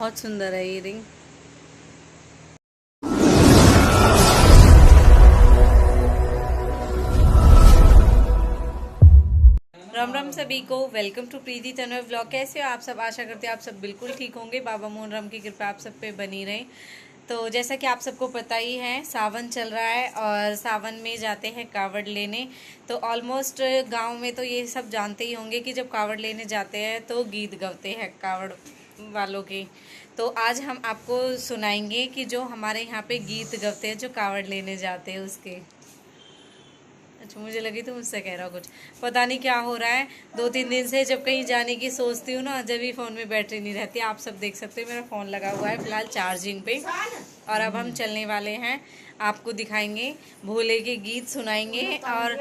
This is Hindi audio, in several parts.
बहुत सुंदर है ये रिंग। राम राम सभी को, वेलकम टू प्रीति तन्वय व्लॉग। कैसे हो आप सब? आशा करते हैं आप सब बिल्कुल ठीक होंगे। बाबा मोहन राम की कृपा आप सब पे बनी रहे। तो जैसा कि आप सबको पता ही है, सावन चल रहा है और सावन में जाते हैं कावड़ लेने। तो ऑलमोस्ट गांव में तो ये सब जानते ही होंगे कि जब कावड़ लेने जाते हैं तो गीत गाते हैं कावड़ वालों के। तो आज हम आपको सुनाएंगे कि जो हमारे यहाँ पे गीत गाते हैं जो कावड़ लेने जाते हैं उसके। अच्छा, मुझे लगी तो मुझसे कह रहा हो कुछ, पता नहीं क्या हो रहा है। 2-3 दिन से जब कहीं जाने की सोचती हूँ ना, जब भी फ़ोन में बैटरी नहीं रहती। आप सब देख सकते हो मेरा फ़ोन लगा हुआ है फिलहाल चार्जिंग पे। और अब हम चलने वाले हैं, आपको दिखाएंगे, भोले के गीत सुनाएंगे और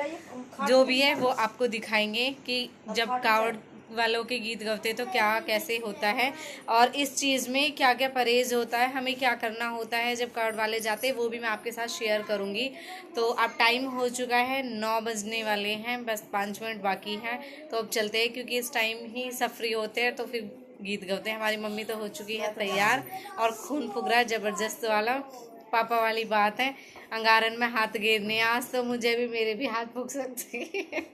जो भी है वो आपको दिखाएंगे कि जब कावड़ वालों के गीत गाते तो क्या कैसे होता है और इस चीज़ में क्या क्या परहेज होता है, हमें क्या करना होता है जब कावड़ वाले जाते हैं, वो भी मैं आपके साथ शेयर करूंगी। तो अब टाइम हो चुका है, 9 बजने वाले हैं, बस 5 मिनट बाकी हैं। तो अब चलते हैं क्योंकि इस टाइम ही सब फ्री होते हैं तो फिर गीत गाते हैं। हमारी मम्मी तो हो चुकी है तैयार और खून फुक रहा है ज़बरदस्त वाला, पापा वाली बात है। अंगारन में हाथ गेरने, आज तो मुझे भी, मेरे भी हाथ फूक सकते हैं।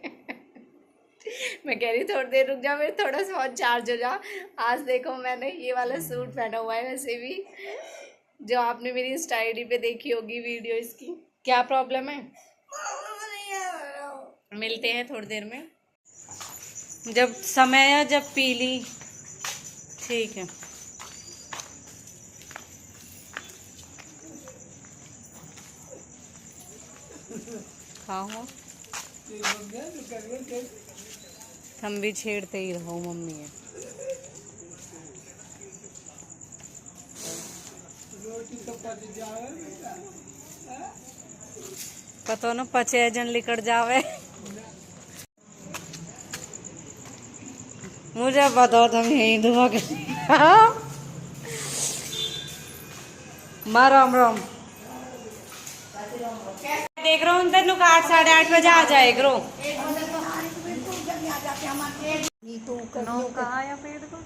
मैं कह रही थोड़ी देर रुक जाओ, मेरे थोड़ा सा और चार्ज हो जाओ। आज देखो मैंने ये वाला सूट पहना हुआ है, वैसे भी जो आपने मेरी इंस्टा आईडी पे देखी होगी वीडियो इसकी। क्या प्रॉब्लम है? मिलते हैं थोड़ी देर में, जब समय है, जब पी ली। ठीक है, खाओ। हम भी छेड़ते ही रहो, मम्मी है। पता न पचे जन लिकड़ जावे। मुझे बताओ तुम यही दुआ के माँ राम राम। देख रहा हूँ अंदर नुका 8-8:30 बजे आ जाए करो। कहाँ या पेड़ को?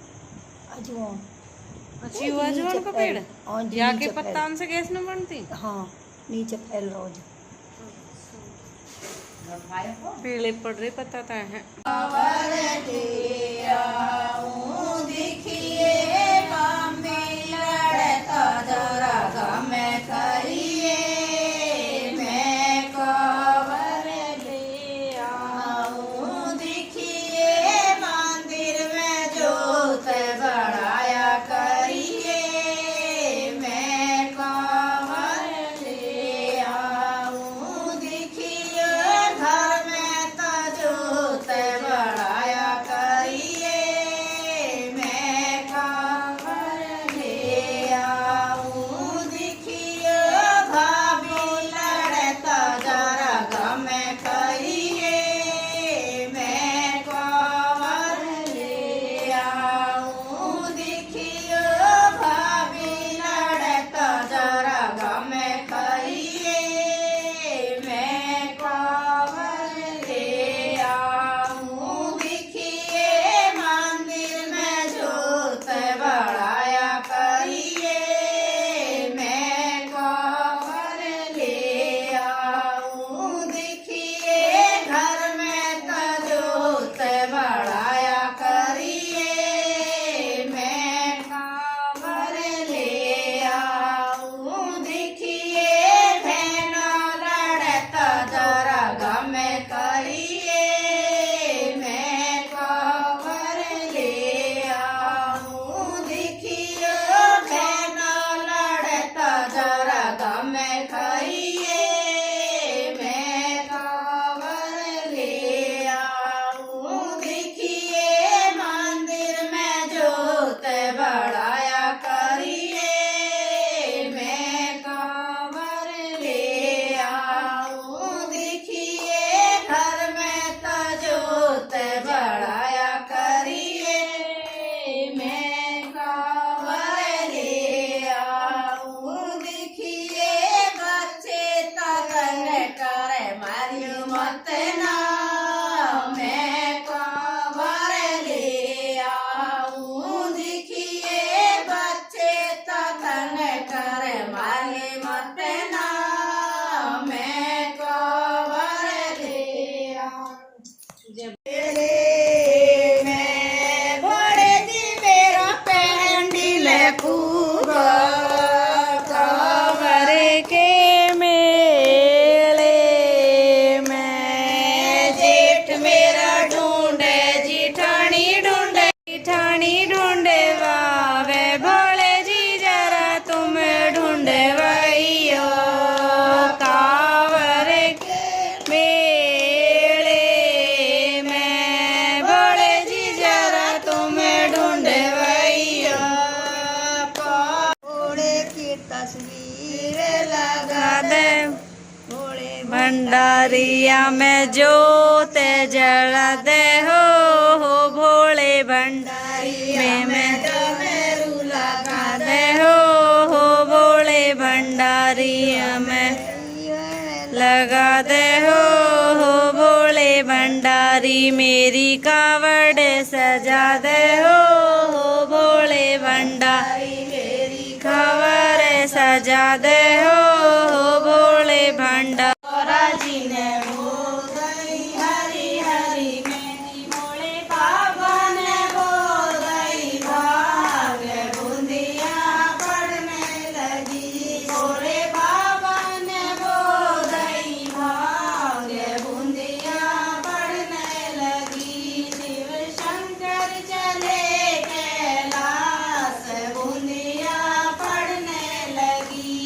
अच्छी हुआ अजवान का पेड़, या के पत्ता से गैस न बनती। हाँ, नीचे फैल रोज पीले पड़ रहे पता था है। तस्वीर लगा दे भोले भंडारिया में जोत जला दे हो भोले भंडारी में डमरू लगा दे हो भोले भंडारिया में लगा दे हो भोले भंडारी मेरी कावड़ सजा दे हो भोले भंडारी मेरी कावड़ सजा दे हो भोले भंडारी जी ने बोल गई हरी हरी मेरी भोले बाबा ने बोल गई भाग बूंदिया पड़ने लगी भोले बाबा ने बोल गई भाग बूंदिया पड़ने लगी शिव शंकर चले कैलाश बूंदिया पड़ने लगी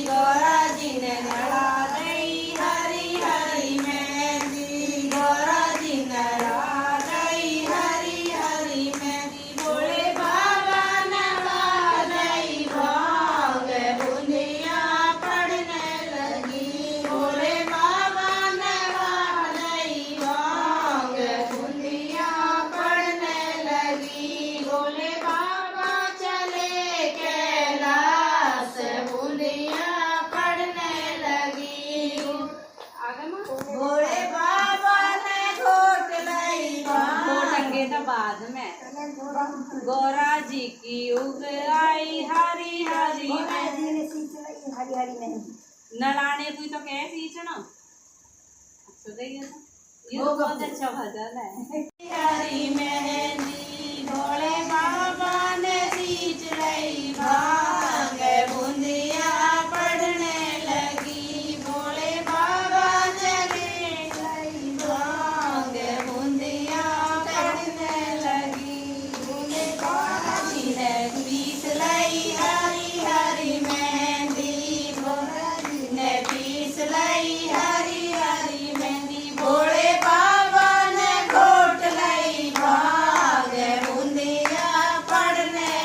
गौरा जी ने लड़ा गई हरी हरी मेहंदी गौरा जी ने लड़ा गई हरी हरी मेहंदी भोले बाबा ने लड़ा गई भाग बूंदिया पड़ने लगी भोले बाबा ने लड़ा गई भाग बूंदिया पड़ने लगी भोले बाबा चले कैलाश बूंदिया पड़ने लगी भोले बाबा ने घोट लाई घोटेंगे तो बाद में गौरा जी की उग आई हरी हरी में हरी हरी मेहंदी नलाने कोई तो कह सींचना अच्छा ये बहुत अच्छा भजन है हरी मेहंदी भोले बाबा ने सींच लई भांग बूंदिया पड़ने लगी भोले बाबा चले लई भांग बूंदिया पड़ने लगी भोले बाबा जी ने पीस लई हरी हरी मेहंदी भोला जी ने पीस लई हरी हरी मेहंदी भोले बाबा ने घोट लई भाग बूंदिया पड़ने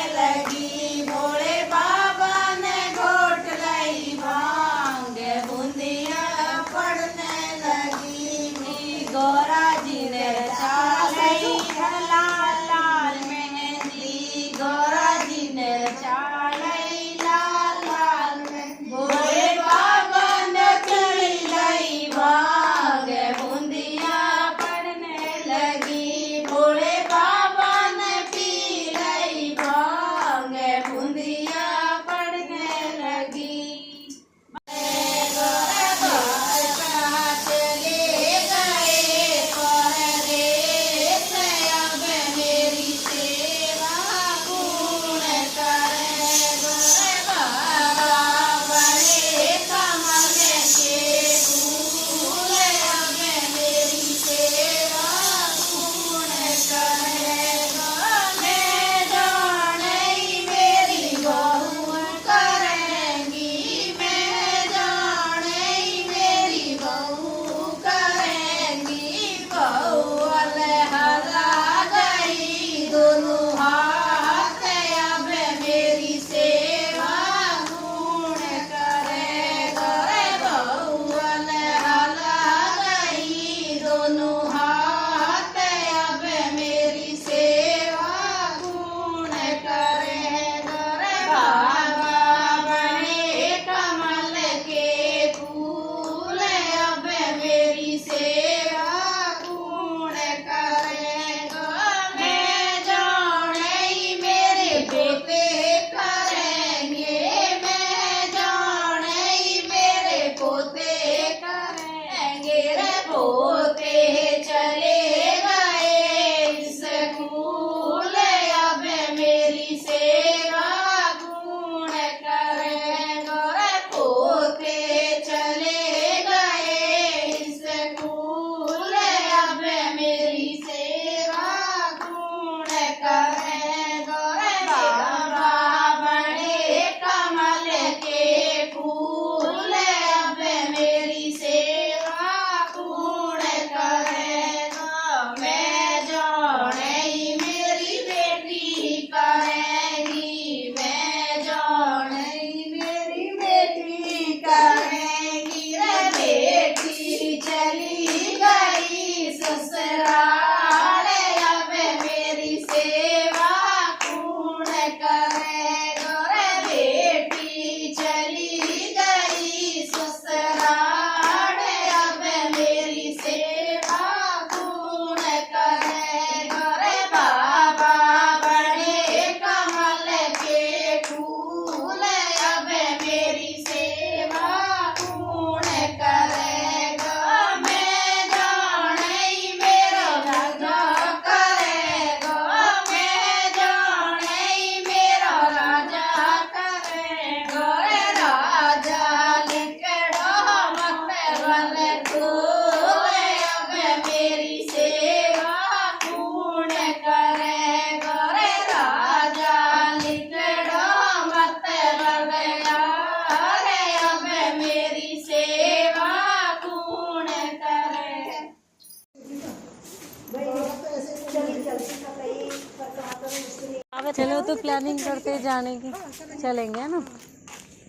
तो प्लानिंग करते हैं जाने की, चलेंगे है ना।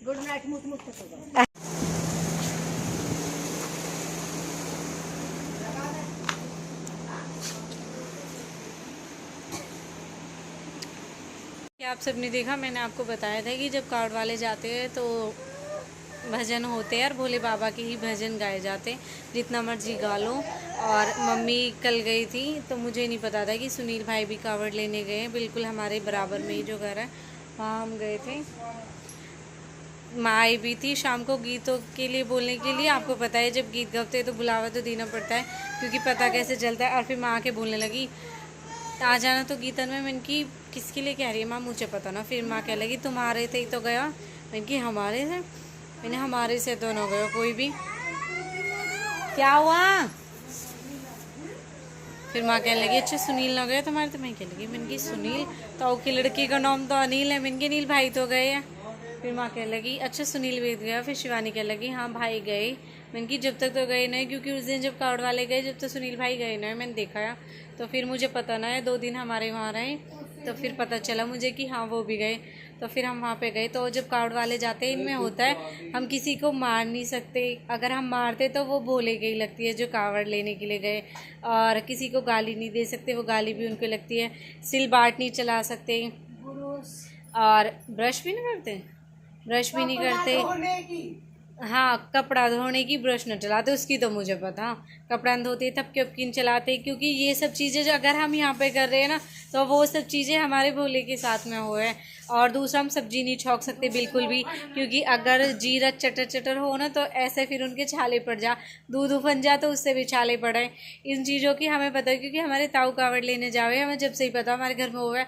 गुड नाइट मुत मुत क्या आप सबने देखा, मैंने आपको बताया था कि जब कार्ड वाले जाते हैं तो भजन होते हैं और भोले बाबा के ही भजन गाए जाते हैं, जितना मर्जी गा लो। और मम्मी कल गई थी तो मुझे नहीं पता था कि सुनील भाई भी कावड़ लेने गए हैं, बिल्कुल हमारे बराबर में ही जो घर है वहाँ हम गए थे। माँ आई भी थी शाम को गीतों के लिए बोलने के लिए। आपको पता है जब गीत गाते हैं तो बुलावा तो देना पड़ता है, क्योंकि पता कैसे चलता है। और फिर माँ आके बोलने लगी आ जाना तो गीतन में। मैंने की किसके लिए कह रही है माँ, मुझे पता ना। फिर माँ कह लगी तुम्हारे थे ही तो गया। मैंने की हमारे से, मैंने हमारे से तो ना गया कोई भी। क्या हुआ? फिर माँ कहने लगी अच्छा सुनील ना गया तुम्हारे, तो मैं कह लगी मैंने की सुनील तो की लड़की का नाम तो अनिल है। मैंने की नील भाई तो गए हैं। फिर माँ कह लगी अच्छा सुनील भी गया। फिर शिवानी कह लगी हाँ भाई गए। मैंने की जब तक तो गए नहीं, क्योंकि उस दिन जब कार्ड वाले गए जब तो सुनील भाई गए ना, मैंने देखा है। तो फिर मुझे पता ना है, 2 दिन हमारे वहाँ रहे तो फिर पता चला मुझे कि हाँ वो भी गए। तो फिर हम वहाँ पे गए। तो जब कार्ड वाले जाते हैं इनमें होता है हम किसी को मार नहीं सकते, अगर हम मारते तो वो भोले की लगती है जो कावड़ लेने के लिए गए। और किसी को गाली नहीं दे सकते, वो गाली भी उनको लगती है। सिल बाट नहीं चला सकते, और ब्रश भी नहीं करते, ब्रश भी नहीं करते। हाँ कपड़ा धोने की ब्रश न चलाते, उसकी तो मुझे पता। कपड़ा धोते थपके उपकिन चलाते, क्योंकि ये सब चीज़ें जो अगर हम यहाँ पे कर रहे हैं ना तो वो सब चीज़ें हमारे भोले के साथ में हुए हैं। और दूसरा हम सब्जी नहीं छौंक सकते बिल्कुल भी, क्योंकि अगर जीरा चटर चटर हो ना तो ऐसे फिर उनके छाले पड़ जा, दूध उफन जा तो उससे भी छाले पड़े। इन चीज़ों की हमें पता है, क्योंकि हमारे ताऊ कावड़ लेने जावे हमें जब से ही पता, हमारे घर में हुआ है।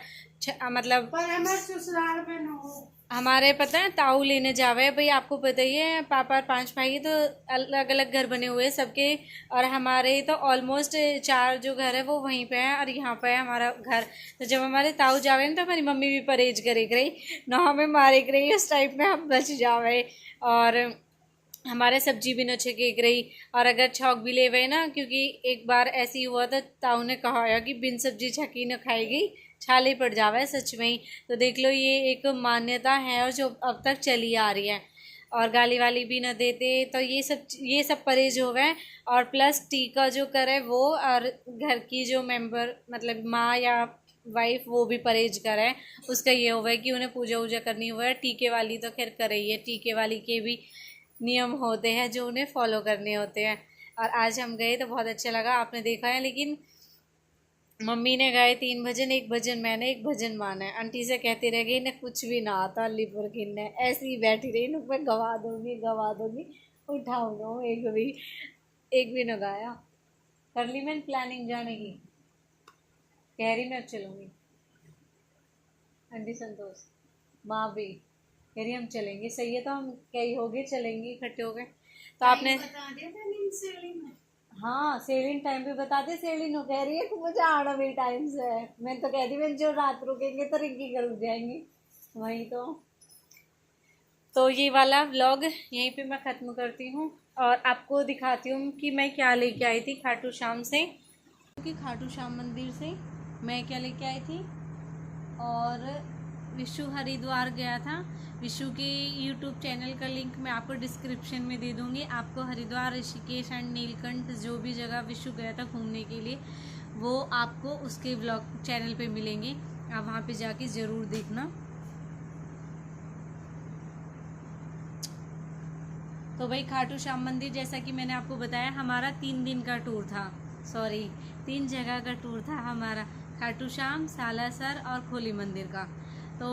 मतलब पर हमारे ससुराल में न हो। हमारे पता है ताऊ लेने जावे भाई, आपको पता ही है पापा और 5 भाई तो अलग अलग घर बने हुए हैं सबके। और हमारे तो ऑलमोस्ट 4 जो घर है वो वहीं पे है, और यहाँ पे है हमारा घर। तो जब हमारे ताऊ जावे ना तो हमारी मम्मी भी परहेज करे रही ना, हमें मारे रही उस टाइप में हम बच जावे। और हमारे सब्जी भी न छकेक रही। और अगर छौक भी ले गए ना, क्योंकि एक बार ऐसी हुआ था ताऊ ने कहा है कि बिन सब्जी छकी न खाएगी छाले पड़ जावा है सच में ही। तो देख लो ये एक मान्यता है और जो अब तक चली आ रही है। और गाली वाली भी न देते, तो ये सब परहेज हो गए। और प्लस टीका जो करे वो, और घर की जो मेंबर मतलब माँ या वाइफ वो भी परहेज करे। उसका ये हुआ है कि उन्हें पूजा वूजा करनी हुआ है। टीके वाली तो खैर करे ही है, टीके वाली के भी नियम होते हैं जो उन्हें फॉलो करने होते हैं। और आज हम गए तो बहुत अच्छा लगा, आपने देखा है। लेकिन मम्मी ने गाए 3 भजन, 1 भजन मैंने, 1 भजन माना है। आंटी से कहती रह गई इन्हें कुछ भी ना आता, अलीपुर की ने ऐसी ही बैठी रही, इन मैं गवा दूंगी उठाऊंगा। एक भी न गाया। कर ली मैंने प्लानिंग जाने की, कह रही मैं चलूंगी। आंटी संतोष माँ भी कह रही हम चलेंगे, सही है। तो हम कई हो गए चलेंगे इकट्ठे हो गए। तो आपने हाँ सेलिंग टाइम पे बता दे। सेलिंग हो कह रही है कि मुझे आना भी टाइम से है। मैं तो कह दी मैं जो रात रुकेंगे तो रिंकी कर रुक जाएंगी वहीं। तो ये वाला व्लॉग यहीं पे मैं ख़त्म करती हूँ और आपको दिखाती हूँ कि मैं क्या लेके आई थी खाटू श्याम से, कि खाटू श्याम मंदिर से मैं क्या लेके आई थी। और विशु हरिद्वार गया था। विशु के यूट्यूब चैनल का लिंक मैं आपको डिस्क्रिप्शन में दे दूँगी। आपको हरिद्वार, ऋषिकेश एंड नीलकंठ जो भी जगह विशु गया था घूमने के लिए वो आपको उसके व्लॉग चैनल पे मिलेंगे। आप वहाँ पे जाके ज़रूर देखना। तो भाई खाटू श्याम मंदिर जैसा कि मैंने आपको बताया हमारा 3 दिन का टूर था, 3 जगह का टूर था हमारा, खाटू श्याम, सालासर और खोली मंदिर का। तो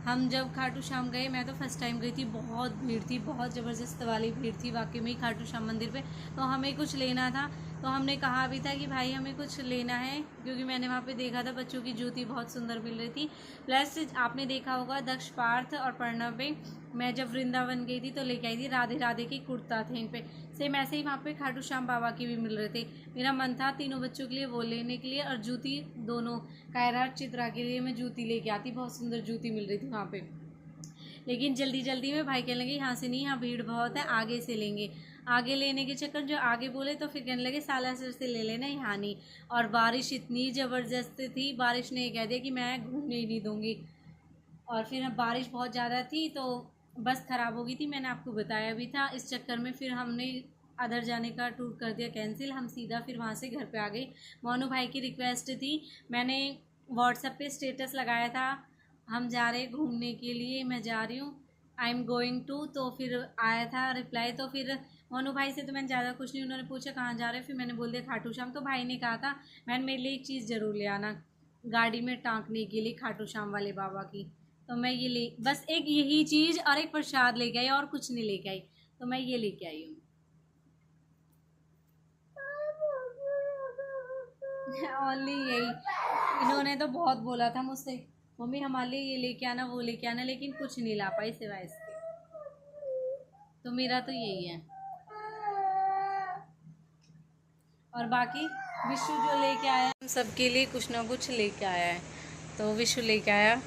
हम जब खाटू श्याम गए, मैं तो फर्स्ट टाइम गई थी, बहुत भीड़ थी, बहुत ज़बरदस्त वाली भीड़ थी वाकई में खाटू श्याम मंदिर पे। तो हमें कुछ लेना था, तो हमने कहा भी था कि भाई हमें कुछ लेना है, क्योंकि मैंने वहाँ पे देखा था बच्चों की जूती बहुत सुंदर मिल रही थी। प्लस आपने देखा होगा दक्ष पार्थ और प्रणव पे मैं जब वृंदावन गई थी तो लेके आई थी राधे राधे की कुर्ता थे इन पे। सेम ऐसे ही वहाँ पे खाटू श्याम बाबा की भी मिल रहे थे। मेरा मन था तीनों बच्चों के लिए वो लेने के लिए, और जूती दोनों कायरा चित्रा के लिए मैं जूती लेके आती, बहुत सुंदर जूती मिल रही थी वहाँ पे। लेकिन जल्दी जल्दी में भाई कहने लगे यहाँ से नहीं, यहाँ भीड़ बहुत है, आगे से लेंगे। आगे लेने के चक्कर जो आगे बोले तो फिर कहने लगे सालासर से ले लेना, यहाँ नहीं। और बारिश इतनी ज़बरदस्त थी, बारिश ने कह दिया कि मैं घूमने ही नहीं दूँगी। और फिर बारिश बहुत ज़्यादा थी तो बस ख़राब हो गई थी, मैंने आपको बताया भी था। इस चक्कर में फिर हमने अदर जाने का टूर कर दिया कैंसिल। हम सीधा फिर वहाँ से घर पे आ गए। मोनू भाई की रिक्वेस्ट थी, मैंने व्हाट्सएप पे स्टेटस लगाया था हम जा रहे घूमने के लिए, मैं जा रही हूँ, आई एम गोइंग टू। तो फिर आया था रिप्लाई। तो फिर मोनू भाई से तो मैंने ज़्यादा कुछ नहीं, उन्होंने पूछा कहाँ जा रहे हो, फिर मैंने बोल दिया खाटू श्याम। तो भाई ने कहा था मैंने मेरे लिए एक चीज़ ज़रूर ले आना गाड़ी में टाँकने के लिए खाटू श्याम वाले बाबा की। तो मैं ये ले बस एक यही चीज़ और एक प्रसाद लेके आई और कुछ नहीं लेके आई, तो मैं ये लेके आई हूँ। ओनली यही। इन्होंने तो बहुत बोला था मुझसे मम्मी हमारे लिए ये लेके आना वो लेके आना, लेकिन कुछ नहीं ला पाई सिवाय इसके। तो मेरा तो यही है। और बाकी विशु जो लेके आया हम सबके लिए कुछ ना कुछ लेके आया है। तो विशु लेके आया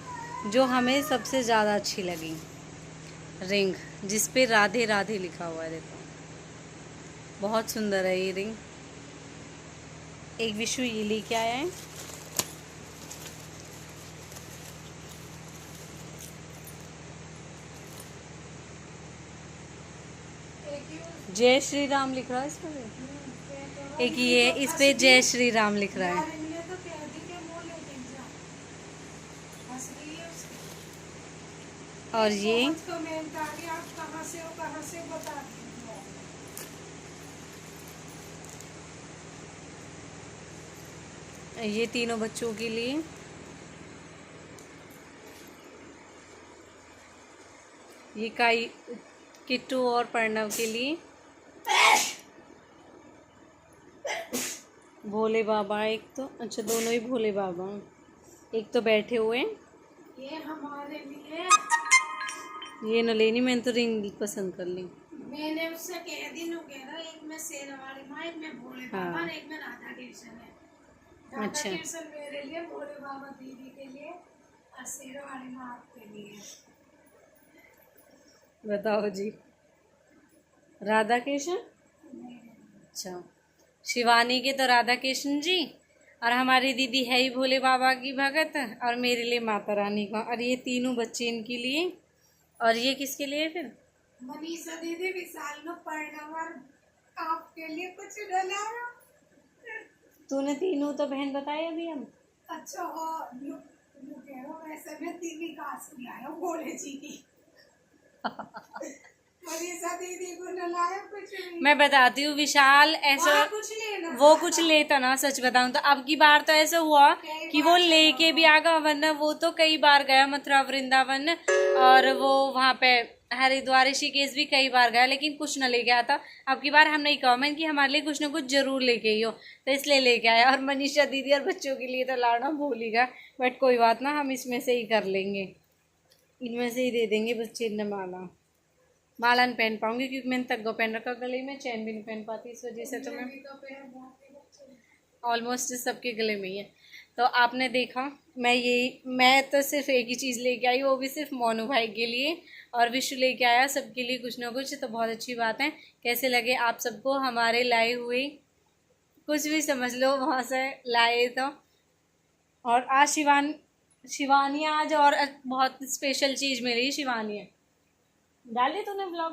जो हमें सबसे ज़्यादा अच्छी लगी, रिंग जिस पे राधे राधे लिखा हुआ है। देखो बहुत सुंदर है ये रिंग। एक विशु ये लेके आया है। जय श्री राम लिख रहा है इस पर। एक ये इस पे जय श्री राम लिख रहा है। और ये तीनों बच्चों के लिए। ये काई किट्टू और प्रणव के लिए। भोले बाबा एक तो, अच्छा दोनों ही भोले बाबा, एक तो बैठे हुए हैं। ये हमारे लिए। ये न लेनी, मैंने तो रिंग पसंद कर ली। मैंने उससे कह दी एक में शेरवाली माँ, एक में भोले बाबा, हाँ। एक में राधा कृष्ण है। राधा अच्छा। कृष्ण मेरे लिए, भोले बाबा दीदी के लिए और शेरवाली माँ आपके लिए। बताओ जी। राधा कृष्ण, अच्छा शिवानी के तो राधा कृष्ण जी, और हमारी दीदी है ही भोले बाबा की भगत, और मेरे लिए माता रानी का। और ये तीनों बच्चे इनके लिए। और ये किसके लिए फिर? मनीषा दीदी विशाल में पर्णवर आपके लिए कुछ डला। तूने तीनों तो बहन बताए अभी हम। अच्छा हो कह रहा वैसे मैं तीन काश लाया भोले जी की। मनीषा दीदी को न लाया कुछ नहीं। मैं बताती हूँ विशाल ऐसा कुछ लेना वो कुछ लेता ना, सच बताऊं तो अब की बार तो ऐसा हुआ कि वो लेके भी आ गया, वरना वो तो कई बार गया मथुरा वृंदावन, और वो वहाँ पे हरिद्वार ऋषिकेश भी कई बार गया, लेकिन कुछ न लेके आया था। अब की बार हमने कहा मैंने कि हमारे लिए कुछ ना कुछ जरूर लेके ही हो, तो इसलिए लेके आया। और मनीषा दीदी और बच्चों के लिए तो लाना भूल ही गया, बट कोई बात ना, हम इसमें से ही कर लेंगे, इनमें से ही दे देंगे बच्चे ने माला। माला नहीं पहन पाऊंगी क्योंकि मैंने तग्गो पहन रखा गले में, चैन भी नहीं पहन पाती, इस वजह से तो मैं ऑलमोस्ट सबके गले में ही है। तो आपने देखा मैं तो सिर्फ एक ही चीज़ लेके आई, वो भी सिर्फ मोनू भाई के लिए, और विशु लेके आया सबके लिए कुछ ना कुछ। तो बहुत अच्छी बात है। कैसे लगे आप सबको हमारे लाए हुए, कुछ भी समझ लो वहाँ से लाए तो। और आज शिवानी आज और बहुत स्पेशल चीज़ मिली। शिवानी डाले तूने ब्लॉग?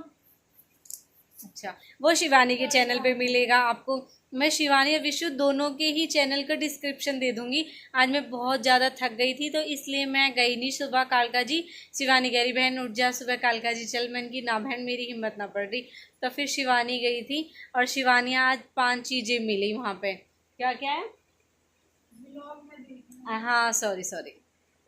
अच्छा, वो शिवानी के चैनल पे मिलेगा आपको। मैं शिवानी और विशु दोनों के ही चैनल का डिस्क्रिप्शन दे दूंगी। आज मैं बहुत ज़्यादा थक गई थी तो इसलिए मैं गई नहीं सुबह। कालका जी, शिवानी कह रही बहन उठ जा सुबह, कालका जी चल, मैंने की ना बहन मेरी हिम्मत ना पड़ रही। तो फिर शिवानी गई थी, और शिवानी आज 5 चीज़ें मिली वहाँ पे। क्या क्या है? हाँ सॉरी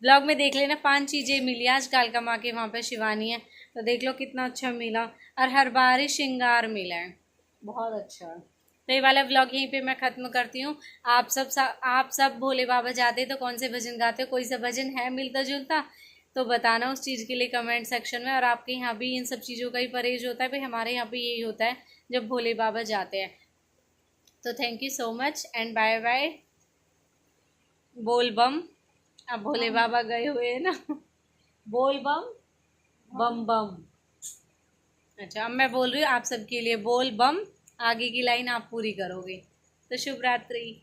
ब्लॉग में देख लेना, 5 चीज़ें मिली आज कालका माँ के वहाँ पे शिवानी है। तो देख लो कितना अच्छा मिला, और हर बार ही श्रृंगार मिला है, बहुत अच्छा। तो ये वाला व्लॉग यहीं पे मैं ख़त्म करती हूँ। आप सब भोले बाबा जाते तो कौन से भजन गाते हो? कोई सा भजन है मिलता जुलता तो बताना उस चीज़ के लिए कमेंट सेक्शन में। और आपके यहाँ भी इन सब चीज़ों का ही परहेज होता है भाई, हमारे यहाँ भी यही होता है जब भोले बाबा जाते हैं। तो thank you so much and bye bye. बोल बम। अब भोले बाबा गए हुए हैं ना, बोल बम बम बम। अच्छा, अब मैं बोल रही हूँ आप सबके लिए, बोल बम, आगे की लाइन आप पूरी करोगे। तो शुभ रात्रि।